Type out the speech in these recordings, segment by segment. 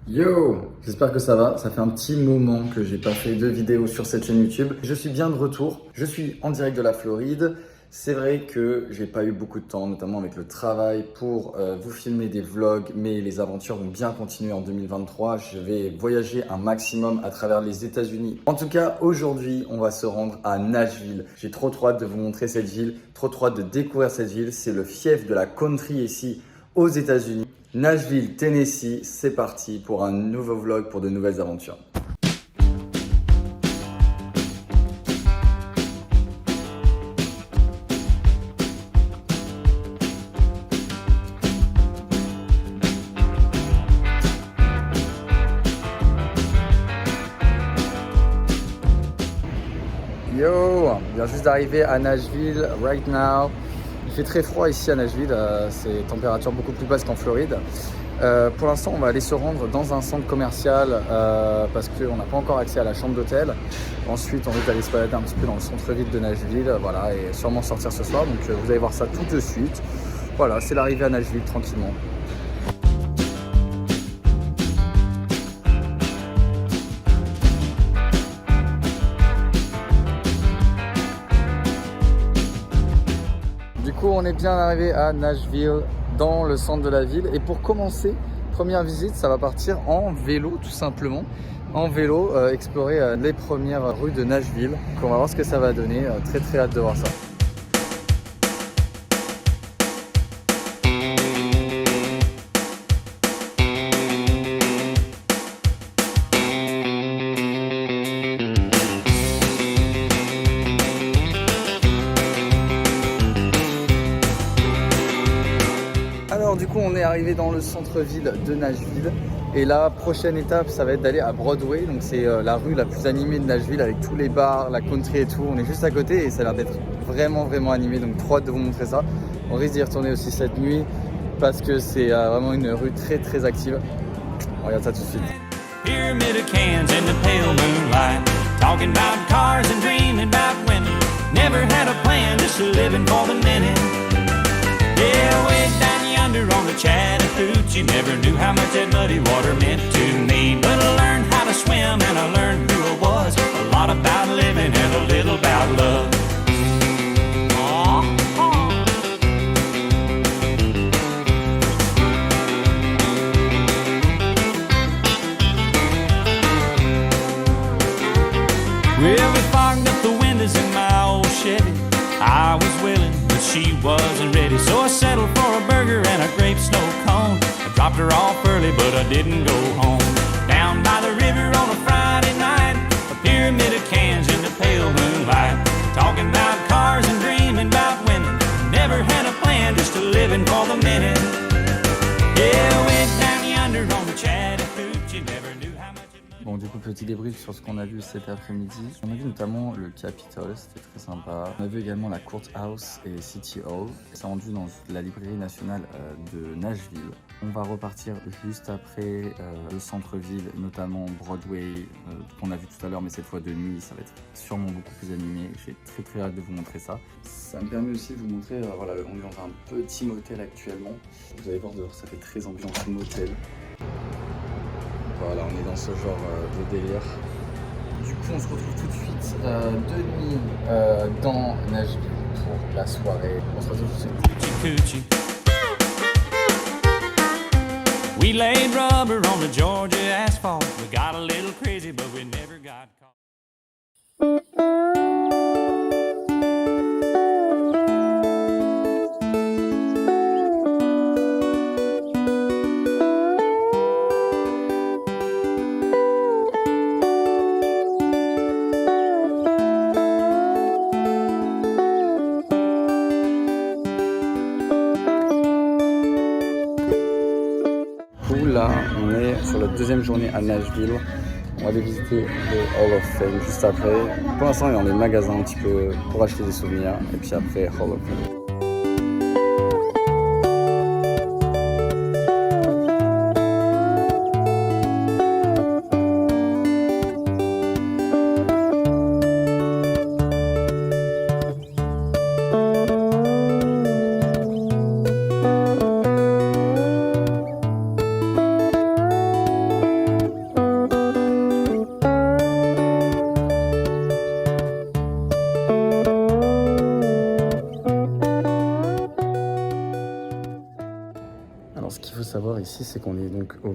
Yo, j'espère que ça va. Ça fait un petit moment que j'ai pas fait de vidéo sur cette chaîne YouTube. Je suis bien de retour. Je suis en direct de la Floride. C'est vrai que j'ai pas eu beaucoup de temps, notamment avec le travail, pour vous filmer des vlogs, mais les aventures vont bien continuer en 2023. Je vais voyager un maximum à travers les États-Unis. En tout cas, aujourd'hui, on va se rendre à Nashville. J'ai trop hâte de vous montrer cette ville, trop hâte de découvrir cette ville. C'est le fief de la country ici aux États-Unis. Nashville, Tennessee, c'est parti pour un nouveau vlog pour de nouvelles aventures. Yo, on vient juste d'arriver à Nashville right now. Il fait très froid ici à Nashville, c'est température beaucoup plus basse qu'en Floride. Pour l'instant, on va aller se rendre dans un centre commercial parce qu'on n'a pas encore accès à la chambre d'hôtel. Ensuite, on va aller se balader un petit peu dans le centre-ville de Nashville, voilà, et sûrement sortir ce soir. Donc, vous allez voir ça tout de suite. Voilà, c'est l'arrivée à Nashville tranquillement. Du coup, on est bien arrivé à Nashville, dans le centre de la ville. Et pour commencer, première visite, ça va partir en vélo tout simplement. En vélo, explorer les premières rues de Nashville. Donc on va voir ce que ça va donner. Très hâte de voir ça. Alors du coup on est arrivé dans le centre-ville de Nashville et la prochaine étape ça va être d'aller à Broadway, donc c'est la rue la plus animée de Nashville avec tous les bars, la country et tout. On est juste à côté et ça a l'air d'être vraiment animé, donc trop hâte de vous montrer ça. On risque d'y retourner aussi cette nuit parce que c'est vraiment une rue très active. On regarde ça tout de suite. Pyramid of cans in the pale moonlight, talking about cars and dreaming about women. Never had a plan, just living for the minute. Yeah, way down yonder on the Chattahoochee, never knew how much that muddy water meant to me. But I learned how to swim and I learned who I was. A lot about living and a little about love. Well, we fogged up the windows in my old Chevy. I was willing, but she wasn't ready, so I settled for a burger and a grape snow cone. I dropped her off early, but I didn't go home. Down by the river on a Friday night, a pyramid of cans in the pale moonlight, talking about cars and dreaming about women. Never had a plan, just living for the minute. Yeah, went down yonder on the Chattahoochee, never knew how much. Bon, du coup, petit débrief sur ce qu'on a vu cet après-midi. On a vu notamment le Capitol, c'était très sympa. On a vu également la Courthouse et City Hall. On s'est rendu dans la librairie nationale de Nashville. On va repartir juste après le centre-ville, notamment Broadway, qu'on a vu tout à l'heure, mais cette fois de nuit. Ça va être sûrement beaucoup plus animé. J'ai très hâte de vous montrer ça. Ça me permet aussi de vous montrer, voilà, on est dans un petit motel actuellement. Vous allez voir dehors, ça fait très ambiance motel. Voilà, on est dans ce genre de délire. Du coup, on se retrouve tout de suite de nuit dans Nashville pour la soirée. On se retrouve tout de suite. We laid rubber on the Georgia asphalt. We got a little crazy, but we never got caught. Là, on est sur la deuxième journée à Nashville. On va aller visiter le Hall of Fame juste après. Pour l'instant, on est dans les magasins un petit peu pour acheter des souvenirs. Et puis après, Hall of Fame. ici, c'est qu'on est donc au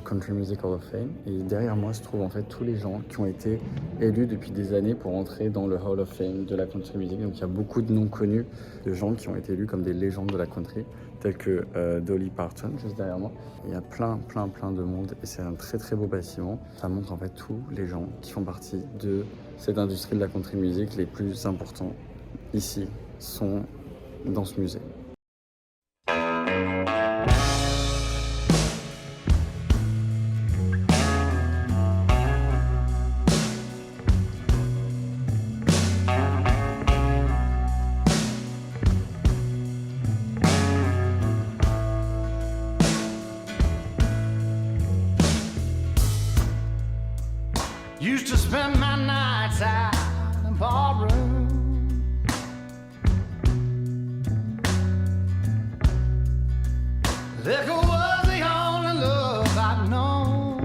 Country Music Hall of Fame. Et derrière moi se trouvent en fait tous les gens qui ont été élus depuis des années pour entrer dans le Hall of Fame de la country music. Donc il y a beaucoup de noms connus de gens qui ont été élus comme des légendes de la country, tels que Dolly Parton, juste derrière moi. Il y a plein de monde et c'est un très beau bâtiment. Ça montre en fait tous les gens qui font partie de cette industrie de la country music. Les plus importants ici sont dans ce musée. Used to spend my nights out in the ballroom. Liquor was the only love I'd known.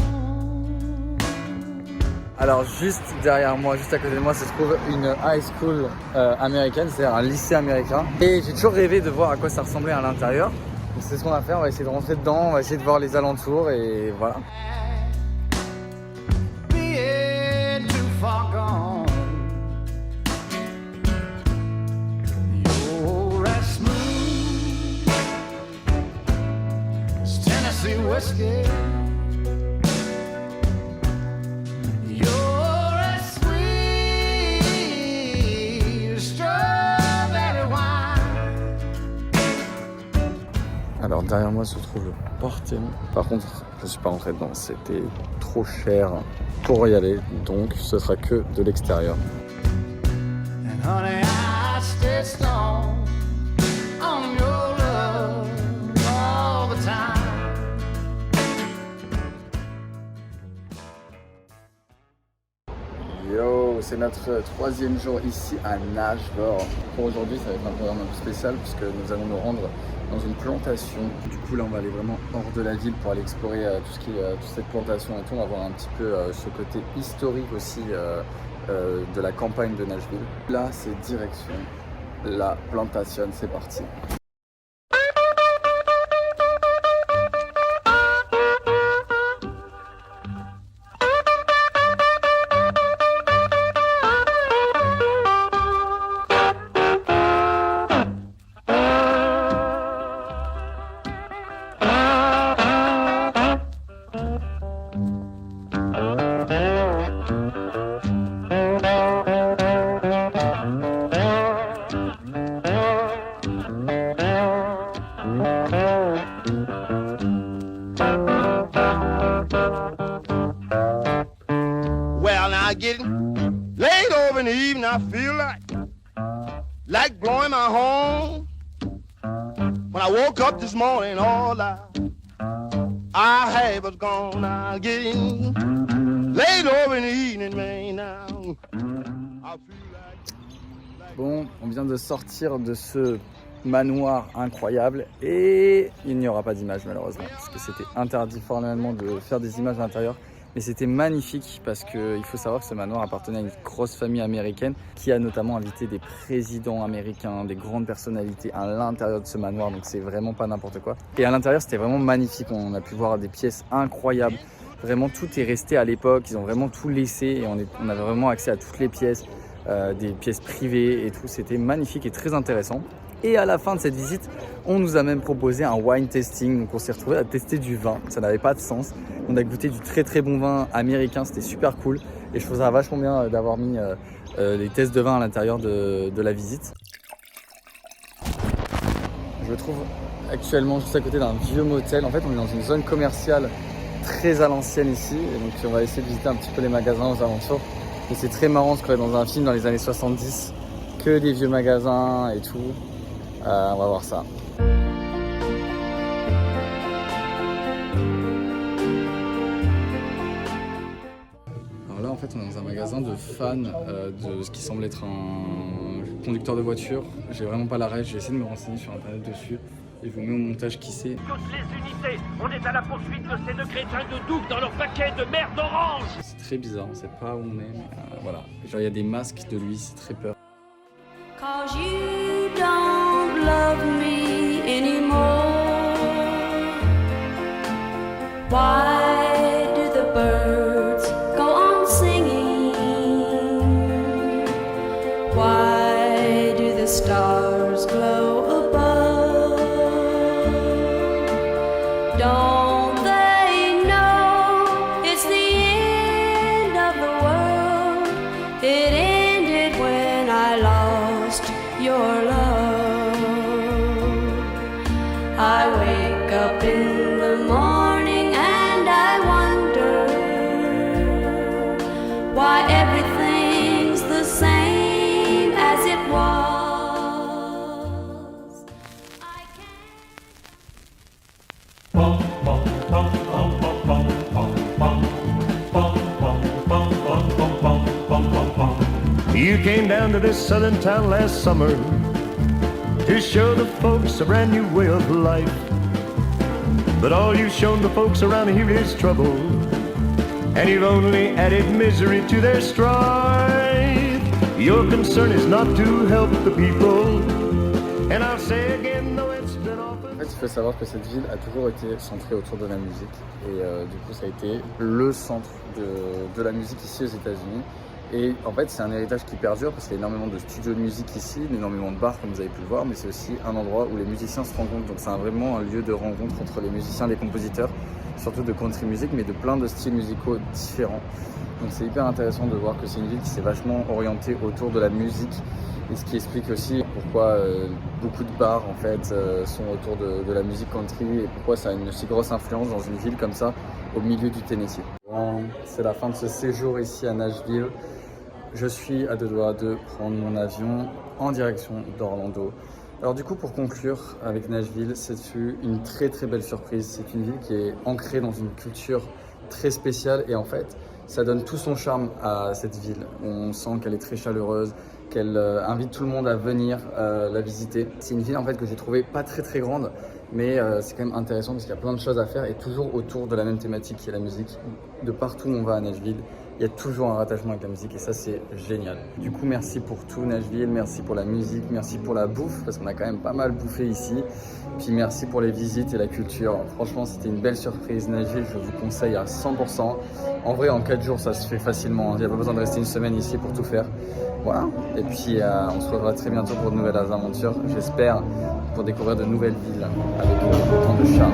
Alors juste derrière moi, juste à côté de moi, se trouve une high school américaine, c'est-à-dire un lycée américain. Et j'ai toujours rêvé de voir à quoi ça ressemblait à l'intérieur. Donc c'est ce qu'on va faire, on va essayer de rentrer dedans, on va essayer de voir les alentours et voilà. Whiskey. You're as sweet as strawberry wine. Alors derrière moi se trouve le Parthénon. Par contre, je suis pas rentré dedans, c'était trop cher pour y aller, donc ce sera que de l'extérieur. And honey, I stay strong on your love all the time. Yo, c'est notre troisième jour ici à Nashville. Pour aujourd'hui, ça va être un programme un peu spécial puisque nous allons nous rendre dans une plantation. Du coup, là, on va aller vraiment hors de la ville pour aller explorer toute cette plantation et tout. On va voir un petit peu ce côté historique aussi de la campagne de Nashville. Là, c'est direction la plantation. C'est parti. Getting late over in the evening, I feel like blowing my horn. When I woke up this morning, all I had was gone. Now getting late over in the evening, man. Now I feel like. Bon, on vient de sortir de ce manoir incroyable et il n'y aura pas d'image malheureusement parce que c'était interdit formellement de faire des images à l'intérieur. Mais c'était magnifique parce qu'il faut savoir que ce manoir appartenait à une grosse famille américaine qui a notamment invité des présidents américains, des grandes personnalités à l'intérieur de ce manoir. Donc c'est vraiment pas n'importe quoi. Et à l'intérieur, c'était vraiment magnifique. On a pu voir des pièces incroyables. Vraiment, tout est resté à l'époque. Ils ont vraiment tout laissé et on avait vraiment accès à toutes les pièces, des pièces privées et tout. C'était magnifique et très intéressant. Et à la fin de cette visite, on nous a même proposé un wine tasting. Donc on s'est retrouvé à tester du vin. Ça n'avait pas de sens. On a goûté du très bon vin américain. C'était super cool. Et je trouve ça vachement bien d'avoir mis les tests de vin à l'intérieur de la visite. Je me trouve actuellement juste à côté d'un vieux motel. En fait, on est dans une zone commerciale très à l'ancienne ici. Et donc on va essayer de visiter un petit peu les magasins aux alentours. Et c'est très marrant parce qu'on est dans un film dans les années 70. Que des vieux magasins et tout. On va voir ça. Alors là en fait on est dans un magasin de fans de ce qui semble être un conducteur de voiture. J'ai vraiment pas la règle, j'ai essayé de me renseigner sur internet dessus. Et je vous mets au montage qui c'est. Toutes les unités, on est à la poursuite de ces deux crétins de Doug dans leur paquet de merde orange. C'est très bizarre, on sait pas où on est, mais voilà. Genre il y a des masques de lui, c'est très peur. Cause you don't love me anymore. Why do the birds go on singing? Why do the stars glow above? Don't they know it's the end of the world? It ended when I lost your love. I wake up in the morning and I wonder why everything's the same as it was. I You came down to this southern town last summer to show the folks a brand new way of life. But all you've shown the folks around here is trouble, and you've only added misery to their strife. Your concern is not to help the people, and I'll say again, though it's been often. En fait, il faut savoir que cette ville a toujours été centrée autour de la musique et du coup ça a été le centre de la musique ici aux États-Unis. Et en fait c'est un héritage qui perdure parce qu'il y a énormément de studios de musique ici, énormément de bars comme vous avez pu le voir, mais c'est aussi un endroit où les musiciens se rencontrent. Donc c'est vraiment un lieu de rencontre entre les musiciens et les compositeurs, surtout de country music, mais de plein de styles musicaux différents. Donc c'est hyper intéressant de voir que c'est une ville qui s'est vachement orientée autour de la musique, et ce qui explique aussi pourquoi beaucoup de bars en fait sont autour de la musique country et pourquoi ça a une si grosse influence dans une ville comme ça au milieu du Tennessee. Bon, c'est la fin de ce séjour ici à Nashville. Je suis à deux doigts de prendre mon avion en direction d'Orlando. Alors du coup, pour conclure avec Nashville, c'est une très très belle surprise. C'est une ville qui est ancrée dans une culture très spéciale et en fait, ça donne tout son charme à cette ville. On sent qu'elle est très chaleureuse, qu'elle invite tout le monde à venir la visiter. C'est une ville en fait que j'ai trouvée pas très très grande, mais c'est quand même intéressant parce qu'il y a plein de choses à faire et toujours autour de la même thématique qui est la musique. De partout où on va à Nashville, il y a toujours un rattachement avec la musique et ça c'est génial. Du coup merci pour tout Nashville, merci pour la musique, merci pour la bouffe parce qu'on a quand même pas mal bouffé ici. Puis merci pour les visites et la culture. Franchement c'était une belle surprise. Nashville je vous conseille à 100%. En vrai en 4 jours ça se fait facilement, il n'y a pas besoin de rester une semaine ici pour tout faire. Voilà, et puis on se revoit très bientôt pour de nouvelles aventures, j'espère, pour découvrir de nouvelles villes avec autant de charme.